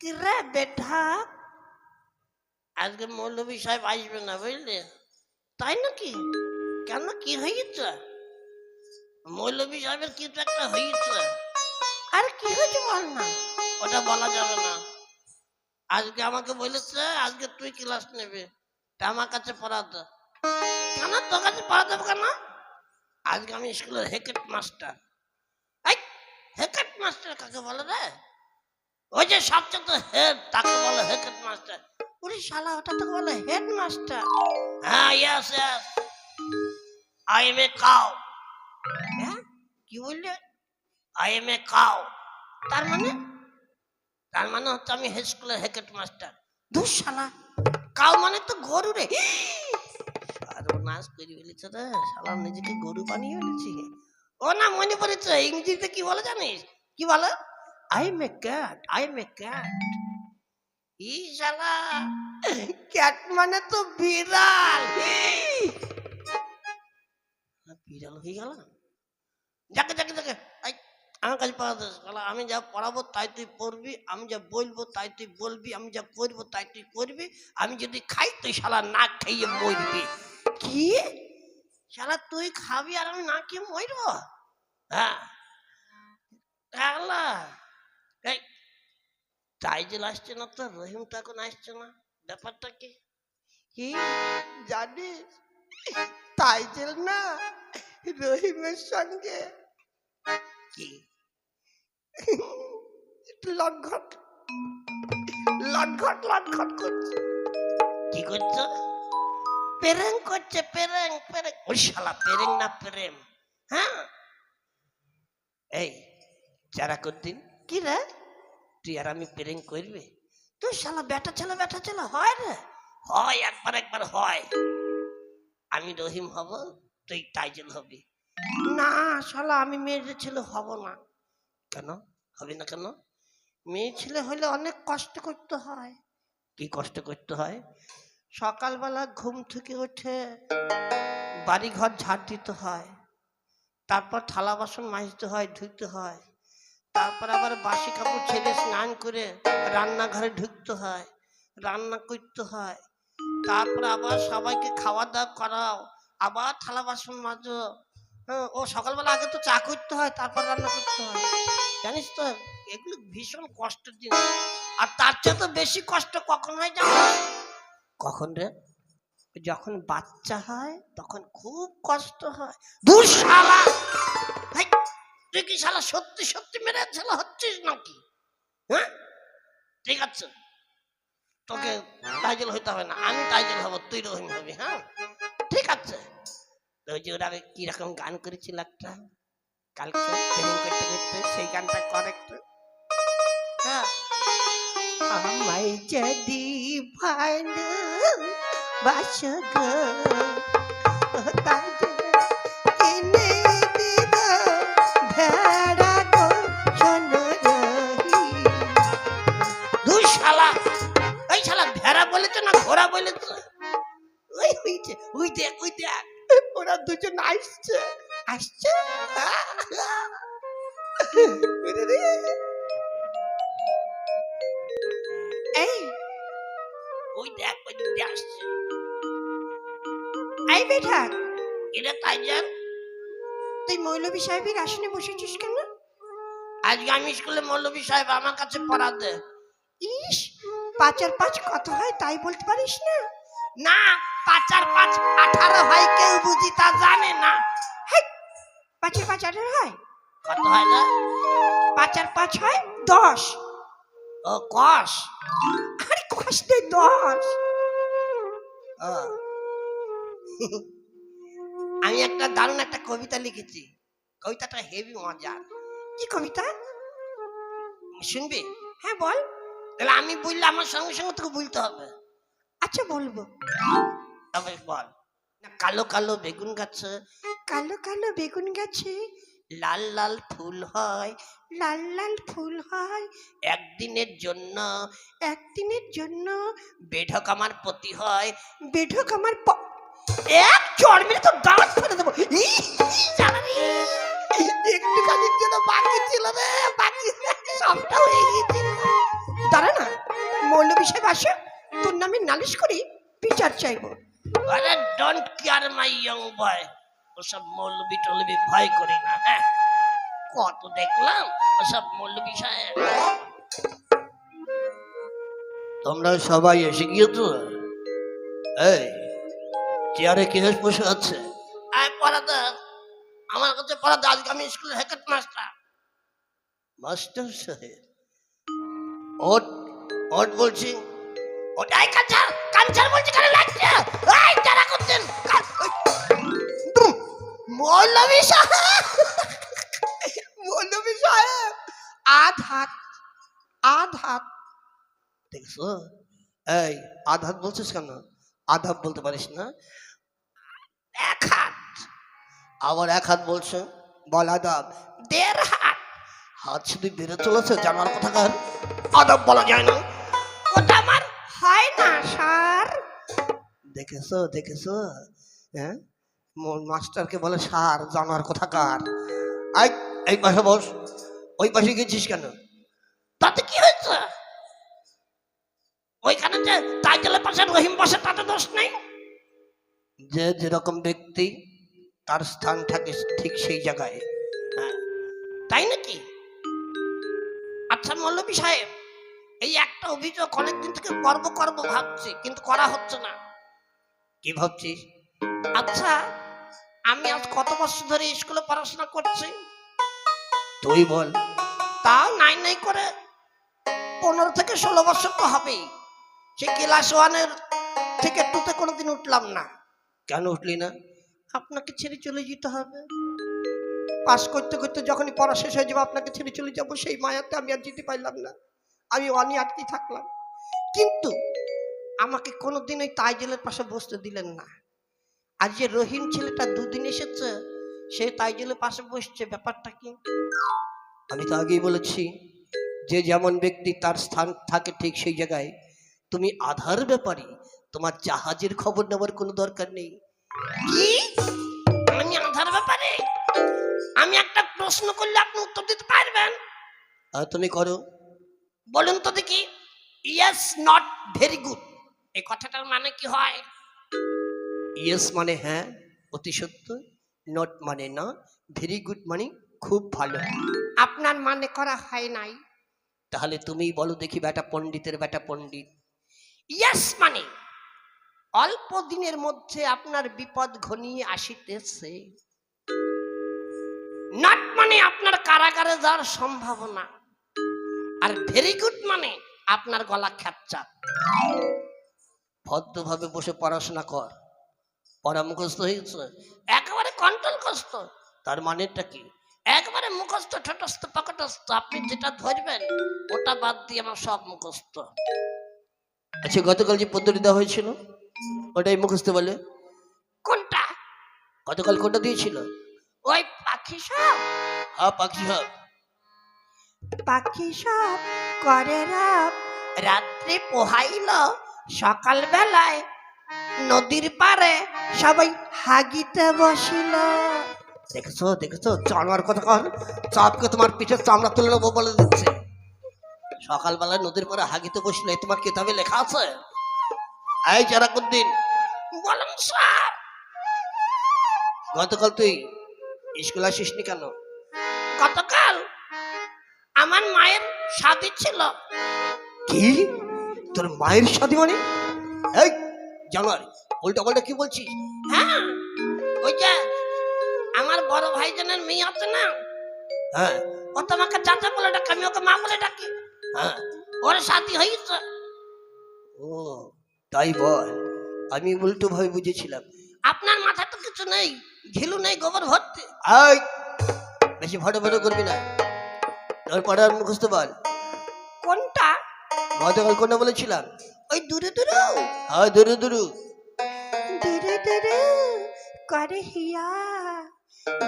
কি রে বেটা, আজকে মৌলভী সাহেব আসবে না বুঝলে? তাই নাকি? কেন, কি হয়েছে? মৌলভী সাহেবের কিছু একটা হয়েছে। আর কি হয়েছে বল না। ওটা বলা যাবে না। আজকে আমাকে বলেছে আজকে তুই ক্লাস নেবে, তা আমার কাছে পড়াতে। কেন তোর কাছে পড়াতে কেন? আজকে আমি স্কুলের হেকেট মাস্টার। এই হেকেট মাস্টার কাকে বলে রে? ওই যে সবচেয়ে হেড তাকে বলে হেকেট মাস্টার। ওরে শালা, ওটা তো বলে হেড মাস্টার। হ্যাঁ, yes yes, I am a cow. হ্যাঁ, কি বললে? আই এম এ কাউ তার মানে? তার মানে হচ্ছে আমি স্কুলের হেকেট মাস্টার। ধুর শালা, কাউ মানে তো গরু রে। নাচ করে ফেলেছে রে শালা, নিজেকে গরু বানিয়ে ফেলেছি। ও না, মনে পড়েছে, ইংরেজিতে কি বলে জানিস? কি বলে? I am a cat, I am a cat. ই শালা, ক্যাট মানে তো বিড়াল। বিড়াল হয়ে গেল। যাকে যাকে যাকে, আমার কাছে পড়াতে শালা, আমি যা পড়াবো তাই তুই পড়বি, আমি যা বলবো তাই তুই বলবি, আমি যা করবো তাই তুই করবি। আমি যদি খাই তুই শালা না খাইয়ে মরবি। কি শালা, তুই খাবি আর আমি না খেয়ে মরবো? হ্যাঁ, এই তাইজেল আসছে না তো, রহিম তো এখন আসছে না, ব্যাপারটা কি? কি জানিস, তাইজেল না রহিমের সঙ্গে কি লটঘট লটঘট লটঘট করছে। কি করছে? প্রেম করছে, প্রেম প্রেম। ওই শালা প্রেম না প্রেম? হ্যাঁ, এই চারাকুদ্দিন, কি রে তুই আর আমি প্রেম করবি? তুই শালা বেটা ছেলে হয় রে? হয়, একবার একবার হয়। আমি রহিম হব, তুই তাইজেল হবি। না শালা, আমি মেয়ের ছেলে হব না। কেন হবি না কেন? মেয়ে ছেলে হলে অনেক কষ্ট করতে হয়। কি কষ্ট করতে হয়? সকালবেলা ঘুম থেকে উঠে বাড়ি ঘর ঝাড় দিতে হয়, তারপর থালা বাসন মাজতে হয়, ধুতে হয়, তারপর আবার বাসি কাপড় ছেড়ে স্নান করে রান্নাঘরে ঢুকতে হয়, রান্না করতে হয়, তারপর আবার সবাইকে খাওয়া দাওয়া করাও, আবার থালা বাসন মাজো। ও সকালবেলা আগে তো চা করতে হয়, তারপর রান্না করতে হয়, জানিস তো? এগুলো ভীষণ কষ্টের জিনিস। আর তার চেয়ে তো বেশি কষ্ট কখন হয় জানো? কখন রে? যখন বাচ্চা হয় তখন খুব কষ্ট হয়। দূর শালা, তুই কি শালা সত্যি সত্যি মেরে ছেলে হচ্ছিস নাকি? হ্যাঁ, ঠিক আছে, তোকে টাইজেল হইতে হবে না, আমি টাইজেল হব, তুই রহিম হবি। হ্যাঁ ঠিক আছে। ওই যে ওরা কিরকম গান করেছিল একটা কালকে প্রেম করতে করতে, সেই গানটা কর একটু। হ্যাঁ, আমায় যদি ভালোবাসো গো কিনে দিল ভেড়া গো শোনো রহি। দুই শালা, ওই শালা ভেড়া বলেছে না ঘোড়া বলেছে? ওই হইছে, ওই দেখ ওই দেখ, ওরা দুজন আসছে আসছে। এই ওই দেখ, ওই দিকে আসছে। এই বেটা, এটা তাইজান, তুই মৌলভী সাহেবের আসনে বসেছিস কেন? আজকে আমি স্কুলে মৌলভী সাহেব আমার কাছে পড়াতে। ইস, 5 আর 5 কত হয় তাই বলতে পারিস না? না, 5 আর 5 18 হয়, কেউ বুঝি তা জানে না। 5 আর 5 18 হয়? কত হয় না? 5 আর 5 হয় 10। ও কষ, আরে কষ নেই, 10। আমি একটা দারুণ একটা কবিতা লিখেছি, কবিতাটা হেভি মজার। কি কবিতা শুনবি? হ্যাঁ বল। তাহলে আমি বললে আমার সঙ্গে সঙ্গে তোকে বলতে হবে। আচ্ছা বলবো, তবে বল। না, কালো কালো বেগুন গাছে, কালো কালো বেগুন গাছে লাল লাল ফুল হয়, লাল লাল ফুল হয়, একদিনের জন্য একদিনের জন্য বেঢক আমার পতি হয়, বেঢক আমার এক চড় মেরে তো দাঁত ফেলে দেবো। একটুখানির জন্য বাকি ছিল রে, বাকি সবটা হয়ে গিয়েছিল। দাঁড়া না, মৌলবী সাহেব আসো, তোর নামে নালিশ করি, বিচার চাইবো। আরে ডোন্ট কেয়ার মাই ইয়ং বয়, ওসব মৌলবি টলবি ভয় করি না। হ্যাঁ, কত দেখলাম ওসব মৌলবি সাহেব। তোমরা সবাই এসে গিয়েছো? এই চেয়ারে কে বসে আছে? পড়াতে আমার কাছে পড়াতে, আজকে আমি স্কুলের হেড মাস্টার। মাস্টার সাহেব, ওট ওট বলছি, ওটাই কাঞ্চার কাঞ্চার বলছি, কেন লাগছে? এই যারা করছেন মৌলবী সাহেব, মৌলবী সাহেব, আধ হাত, আধ হাত। দেখছো? এই আধ হাত বলছিস কেন? আধ হাত বলতে পারিস না? এক হাত। আবার এক হাত বলছো? বল আদাব। দেড় হাত। হাত শুধু বেড়ে চলেছে, জানার কথা কার? আদাব বলা যায় না। ওটা আমার হয় না স্যার। দেখেছো দেখেছো? হ্যাঁ, মাস্টারকে বলে সার, জানার কথা কার? এই পাশে বস। ওই পাশে গেছিস কেন? তাতে কি হয়েছে? ওইখানে যে টাইটেলের পাশে রহিম বসে, তাতে দোষ নেই। যে যেরকম ব্যক্তি তার স্থান থাকে ঠিক সেই জায়গায়। হ্যাঁ, তাই নাকি? আচ্ছা মৌলবী সাহেব, এই একটা অভিযোগ অনেকদিন থেকে করবো ভাবছি, কিন্তু করা হচ্ছে না। কি ভাবছিস? আচ্ছা, আমি আজ কত বছর ধরে স্কুলে পড়াশোনা করছি? তুই বল। তাও নাই করে 15 থেকে 16 বছর তো হবেই। সে ক্লাস 1 থেকে 2 কোনোদিন উঠলাম না। কেন উঠলি না? আপনাকে ছেড়ে চলে যেতে হবে। পাস করতে করতে যখনই পড়া শেষ হয়ে যাবে, আপনাকে ছেড়ে চলে যাবো, সেই মায়াতে আমি আর যেতে পারলাম না। আমি 1 আটকে থাকলাম। কিন্তু আমাকে কোনোদিন ওই তাইজেলের পাশে বসতে দিলেন না। আর যে রহিম ছেলেটা 2 দিন এসেছে, সে তাইজেলের পাশে বসছে, ব্যাপারটা কি? আমি তো আগেই বলেছি, যে যেমন ব্যক্তি তার স্থান থাকে ঠিক সেই জায়গায়। তুমি আধার ব্যাপারী, তোমার জাহাজের খবর নেওয়ার কোনো দরকার নেই। কি? আমি আধার ব্যাপারে? আমি একটা প্রশ্ন করলে আপনি উত্তর দিতে পারবেন? তুমি করো। বলুন তো দেখি। ইয়েস নট ভেরি গুড, এই কথাটার মানে কি হয়? ইয়েস মানে হ্যাঁ, অতি সত্য। নট মানে না। ভেরি গুড মানে খুব ভালো। আপনার মানে করা হয় নাই। তাহলে তুমিই বলো দেখি, বেটা পণ্ডিতের বেটা পণ্ডিত। ইয়েস মানে অল্প দিনের মধ্যে আপনার বিপদ ঘনিয়ে আসিতেছে। নট মানে আপনার কারাগারে যাওয়ার সম্ভাবনা। আর ভেরি গুড মানে আপনার গলা খ্যাপচা। ভদ্রভাবে বসে পড়াশোনা কর। পড়া মুখস্থ হয়েছে? একেবারে কন্ট্রোল কষ্ট। তার মানেটা কি? একবারে মুখস্থ ঠটস্থ পাকটস্থ। আপনি যেটা ধরবেন ওটা বাদ দিয়ে আমার সব মুখস্থ। আচ্ছা, গতকাল যে পদ্ধতি দেওয়া হয়েছিল ওটাই মুখস্থ বলে? কোনটা? গতকাল কোনটা দিয়েছিল? ওই পাখি সব। হ্যাঁ, পাখি সব। পাখি সব করে রাত, রাত্রে পোহাইল, সকাল বেলায় নদীর পারে সবাই হাগিতে বসিল। দেখেছো দেখেছো? জানার কথা কর, চাপকে তোমার পিঠের চামড়া তুলে নেবো বলে দিচ্ছে। সকালবেলায় নদীর পারে হাগিতে বসলে তোমার কিতাবে লেখা আছে? এই জারাকুদ্দিন, বলুন স্যার। গতকাল তুই স্কুল আসিসনি কেন? গতকাল আমার মায়ের শাদী ছিল। কি? তোর মায়ের শাদী মানে? এই জানোয়ার, উল্টা পাল্টা কি বলছিস? হ্যাঁ, ওই যে আমার বড় ভাইজানের মেয়ে আছে না? হ্যাঁ। ও তোমাকে চাচা বলে ডাকে, আমি ওকে মা বলে ডাকি। হ্যাঁ, ওর শাদী হয়েছে। ও তাই বল, আমি উল্টো ভাবে বুঝেছিলাম। আপনার মাথায় তো কিছু নেই, ঘিলু নেই, গোবর ভর্তি। এই বেশি ভটো ভটো করবি না। তোর পড়ার মুখস্থ বল। কোনটা? গতকাল কোনটা বলেছিলাম? ওই দূরে দূরে। হ্যাঁ, দূরে দূরে। ধীরে ধীরে করে হিয়া,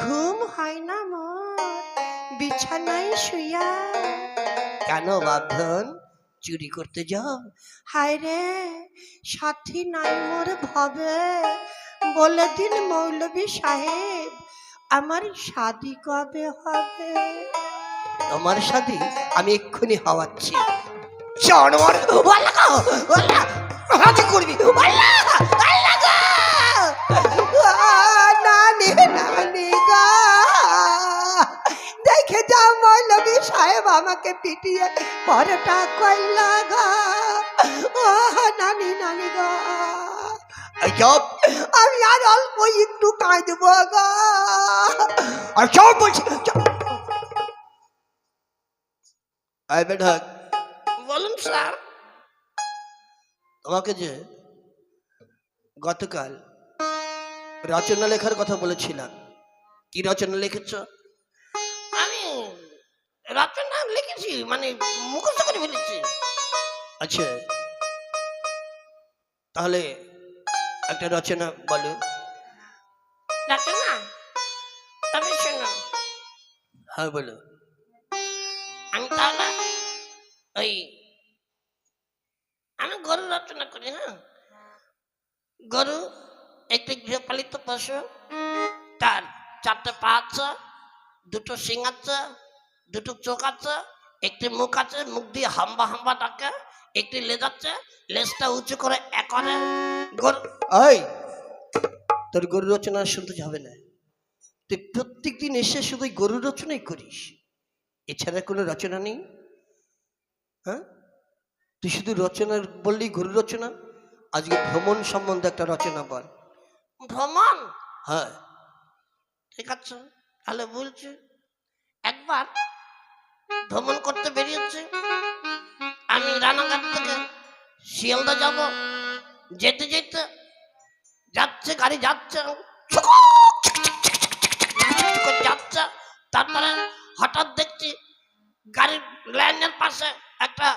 ঘুম হয় না মোর বিছানায় শুয়া। কেন বাপধন, চুরি করতে যাও? হায় রে, সাথী নাই মোর ভবে, বলে দিন মৌলবী সাহেব, আমার শাদি কবে হবে? তোমার সাথে আমি এক্ষুনি হওয়াচ্ছি। জানোয়ার আল্লাহ গো, আল্লাহ হাতে করবি আল্লাহ আল্লাহ গো। নানি নানি গা, দেখে যাও মৌলবী সাহেব আমাকে পিটিয়ে বড়টা কইলা গা। ও নানি নানি গা, এই চপ আমি আর অল্প একটু কাঁদব গা। আর চপ বলছি চপ। এই বেটা বলুন স্যার, তোমাকে যে গতকাল রচনা লেখার কথা বলেছিলাম, কি রচনা লিখেছ? আমি রচনা লিখেছি, মানে মুখস্থ করে ফেলেছি। আচ্ছা, তাহলে একটা রচনা বলো। রচনা? তবে শোনো। হ্যাঁ বলো। আমি তাহলে ওই আমি গরু রচনা করি। হ্যাঁ, গরু একটি গৃহপালিত পশু, তার 4টে পা আছে, 2টো শিং আছে, 2টো চোখ আছে, একটি মুখ আছে, মুখ দিয়ে হাম্বা হাম্বা ডাকে, একটি লেজ আছে, লেজটা উঁচু করে একরে গরু। এই তোর গরু রচনা শুনতে যাবে না, তুই প্রত্যেকদিন এসে শুধু গরু রচনাই করিস, এছাড়া কোনো রচনা নেই। হ্যাঁ, তুই শুধু রচনা বললি গরু রচনা। আজকে ভ্রমণ সম্বন্ধে একটা রচনা বল। ভ্রমণ? হ্যাঁ ঠিক আছে, তাহলে বলছি। একবার ভ্রমণ করতে বেরিয়েছে, আমি রানাঘাট থেকে শিয়ালদা যাব, যেতে যেতে যাচ্ছে গাড়ি যাচ্ছে যাচ্ছে, তারপরে হঠাৎ দেখছি গাড়ির লাইনের পাশে একটা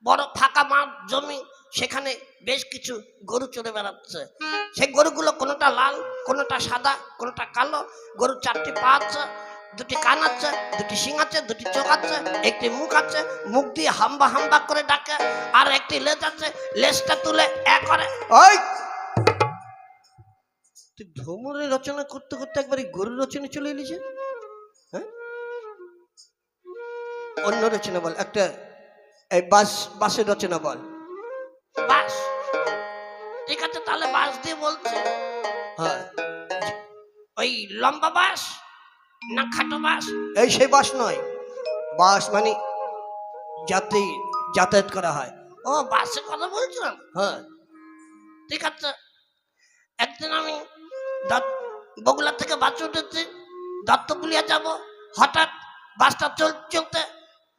বড় ফাঁকা মাঠ জমি, সেখানে বেশ কিছু গরু চড়ে বেড়াচ্ছে। সেই গরুগুলো কোনোটা লাল, কোনোটা সাদা, কোনোটা কালো। গরুর 4টি পা আছে, 2টি কান আছে, 2টি শিং আছে, 2টি চোখ আছে, একটি মুখ আছে, মুখ দিয়ে হাম্বা হাম্বা করে ডাকে, আর একটি লেজ আছে, লেজটা তুলে করে। ওই তুই ভ্রমণের রচনা করতে করতে একবার গরুর রচনা চলে এলি যে। হ্যাঁ, অন্য রচনা বল একটা। এই বাসের রচনা বল। বাস? ঠিক আছে, তাহলে বাস দিয়ে বলছে। হ্যাঁ, ওই লম্বা বাস না খাটো বাস? এই সেই বাস নয়, বাস মানে যাতায়াত করা হয়। ও বাসের কথা বলছিলাম। হ্যাঁ ঠিক আছে। একদিন আমি বগুড়া থেকে বাসে উঠেছি, দত্তপুলিয়া যাব। হঠাৎ বাসটা চলতে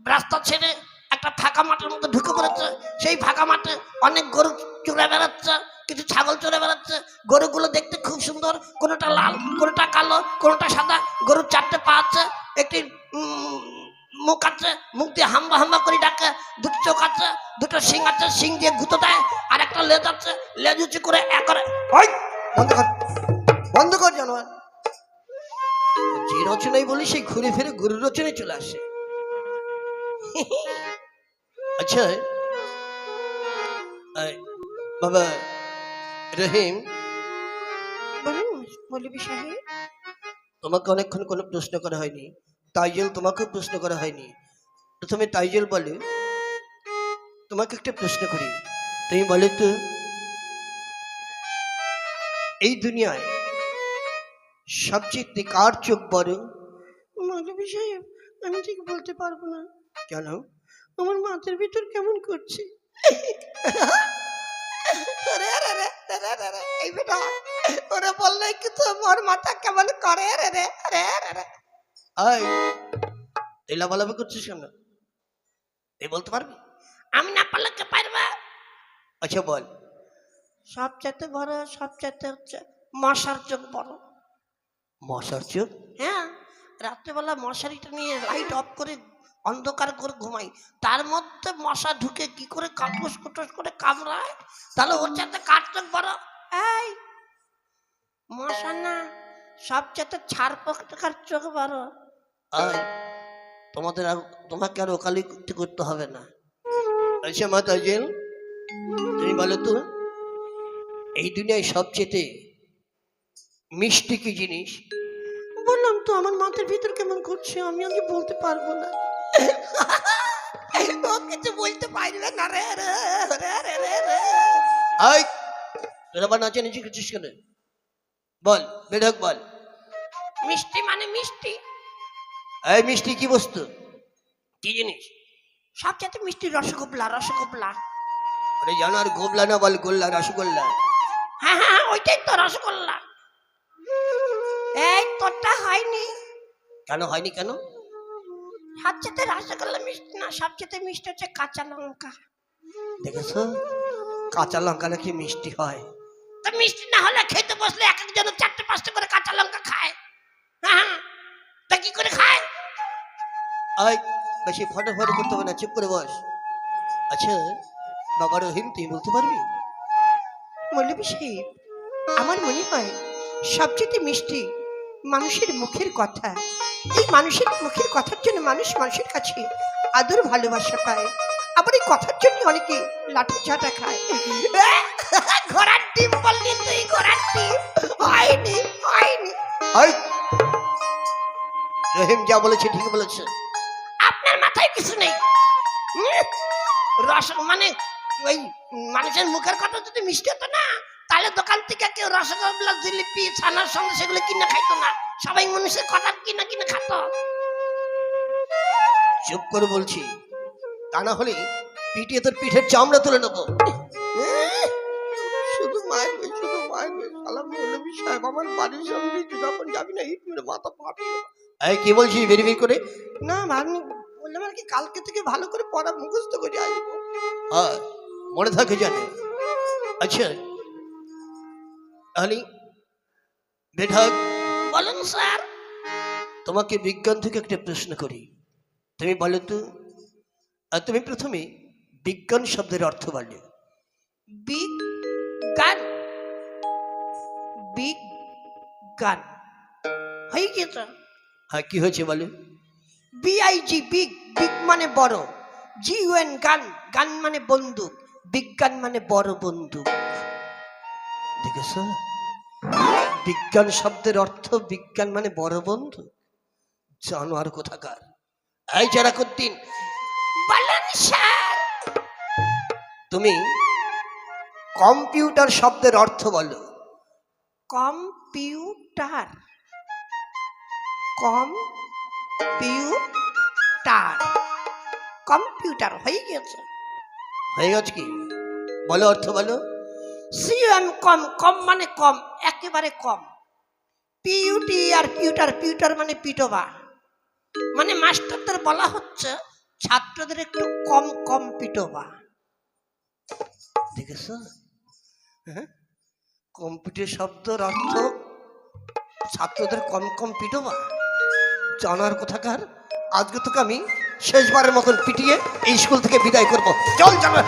রাস্তা ছেড়ে একটা ফাঁকা মাঠের মধ্যে ঢুকে পড়েছে। সেই ফাঁকা মাঠে অনেক গরু চড়ে বেড়াচ্ছে, কিছু ছাগল চড়ে বেড়াচ্ছে। গরুগুলো দেখতে খুব সুন্দর, কোনোটা লাল, কোনোটা কালো, কোনোটা সাদা। গরুর 4টে পা আছে, একটি মুখ আছে, মুখ দিয়ে হাম্বা হাম্বা করে ডাকে, 2টি চোখ আছে, 2টো শিং আছে, শিং দিয়ে গুঁতো দেয়, আর একটা লেজ আছে, লেজ উঁচু করে করে। ওই বন্ধ কর, বন্ধ কর জানোয়ার। যে রচনাই বলি সেই ঘুরে ফিরে গরুর রচনায় চলে আসে। আচ্ছা বাবা রহিম, বলুন মৌলবী সাহেব। তোমাকে অনেকক্ষণ কোনো প্রশ্ন করা হয়নি, তাইজেল তোমাকেও প্রশ্ন করা হয়নি। প্রথমে তাইজেল বলে, তোমাকে একটা প্রশ্ন করি, তুমি বলে তো এই দুনিয়ায় সবচেয়ে কার চোখ বড়? মৌলবী সাহেব আমি ঠিক বলতে পারবো না। কেন? আমার মাথার ভিতর কেমন করছে। এই বেটা ওরা বললে কিন্তু মোর মাথা কেমন করে রে রে রে রে। আই তুই লাভালাভি করছিস কেন? তুই বলতে পারবি? আমি না পারলে কে পারবে? আচ্ছা বল। সবচেয়ে বড়, সবচেয়ে হচ্ছে মশার চোখ বড়। মশার চোখ? হ্যাঁ, রাত্রেবেলা মশারিটা নিয়ে লাইট অফ করে অন্ধকার করে ঘুমাই, তার মধ্যে মশা ঢুকে কি করে কাটুস কুটুস করে কামড়ায়, তাহলে ওর চাইতে কার চোখ বড়? এই মশা না, সবচেয়ে ছাড় পোকার চোখ বড়। আই তোমাকে আর ওকালতি করতে হবে না। আচ্ছা মা তাইজেল, তুমি বলো তো এই দুনিয়ায় সবচেয়ে মিষ্টি কি জিনিস? বললাম তো আমার মাথার ভিতর কেমন করছে, আমি আগে বলতে পারবো না। ও কিছু বলতে পারবে না রে রে রে রে রে রে। এই তোরা আবার নাচে নিচে করছিস কেন? বল বেঢক বল। মিষ্টি মানে মিষ্টি, এই মিষ্টি কি বস্তু, কি জিনিস? সবচেয়ে মিষ্টি রসগোল্লা, রসগোল্লা। আরে জানো, আর গোবলা না বল, গোল্লা, রসগোল্লা। হ্যাঁ হ্যাঁ হ্যাঁ, ওইটাই তো রসগোল্লা। এই তোরটা হয়নি। কেন হয়নি কেন? সবচেয়ে রসগোল্লা মিষ্টি না, সবচেয়ে মিষ্টি হচ্ছে কাঁচা লঙ্কা। দেখেছো, কাঁচা লঙ্কা নাকি মিষ্টি হয়। তো মিষ্টি না হলে খেতে বসলে এক একজন 4-5টা করে কাঁচা লঙ্কা খায়। হ্যাঁ, তা কি করে খায়? এই বেশি ফটো ফটো করতে হবে না, চুপ করে বস। আচ্ছা বাবা রহিম, তুই বলতে পারবি? মৌলভী সাহেব, আমার মনে হয় সবচেয়ে মিষ্টি মানুষের মুখের কথা। এই মানুষের মুখের কথার জন্য মানুষ মানুষের কাছে আদর ভালোবাসা পায়, আবার এই কথার জন্য অনেকে লাঠি ঝাঁটা খায়। ঘোড়ার ডিম বললি তুই, ঘোড়ার ডিম হয়নি হয়নি। এই রহিম যা বলেছে ঠিক বলেছে। আপনার মাথায় কিছু নেই। রস মানে ওই মানুষের মুখের কথা যদি মিষ্টি হতো না, তাহলে দোকান থেকে কেউ রসগোল্লা, জিলিপি, ছানার সঙ্গে সেগুলো কিনে খাইতো না, সবাই মানুষের কথা কিনে কিনে খাত। চুপ করে বলছি, তা না হলে পিটিয়ে তোর পিঠের চামড়া তুলে নেবো। শুধু মারবে, শুধু মারবে। শালা মৌলভী সাহেব, আমার বাড়ির সামনে যখন যাবি না হিট মেরে মাথা ফাটিয়ে। এই কি বলছিস বেরি বেরি করে? না আমি বললাম আর কি, কালকে থেকে ভালো করে পড়া মুখস্থ করে আসবো। হ্যাঁ মনে থাকে জানে। আচ্ছা তাহলে বেঢক, বলুন স্যার। তোমাকে বিজ্ঞান থেকে একটা প্রশ্ন করি, তুমি বলো তো। আর তুমি প্রথমে বিজ্ঞান শব্দের অর্থ বলো। বিজ্ঞান, বিজ্ঞান হয়ে গেছে। হ্যাঁ কি হয়েছে বলো? বিআইজি, বিগ, বিগ মানে বড়। জিউএন গান, গান মানে বন্দুক, বিজ্ঞান মানে বড় বন্দুক। দেখেছ, বিজ্ঞান শব্দের অর্থ বিজ্ঞান মানে বড় বন্ধু। জানোয়ার কোথাকার। এই জারাকুদ্দিন, বলেন স্যার। তুমি কম্পিউটার শব্দের অর্থ বলো। কম্পিউটার, কম্পিউটার, কম্পিউটার হয়ে গেছে। হয়ে গেছে কি? বলো অর্থ বলো। সিএম কম, কম মানে কম, একেবারে কম। পিউটি আর পিউটার, পিউটার মানে পিটোবা। মানে মাস্টারদের বলা হচ্ছে ছাত্রদের একটু কম কম পিটোবা। দেখেছ, হ্যাঁ কম্পিউটার শব্দের অর্থ ছাত্রদের কম কম পিটোবা। জানার কোথাকার। আজকে তোকে আমি শেষবারের মতন পিটিয়ে এই স্কুল থেকে বিদায় করবো। চল জানা।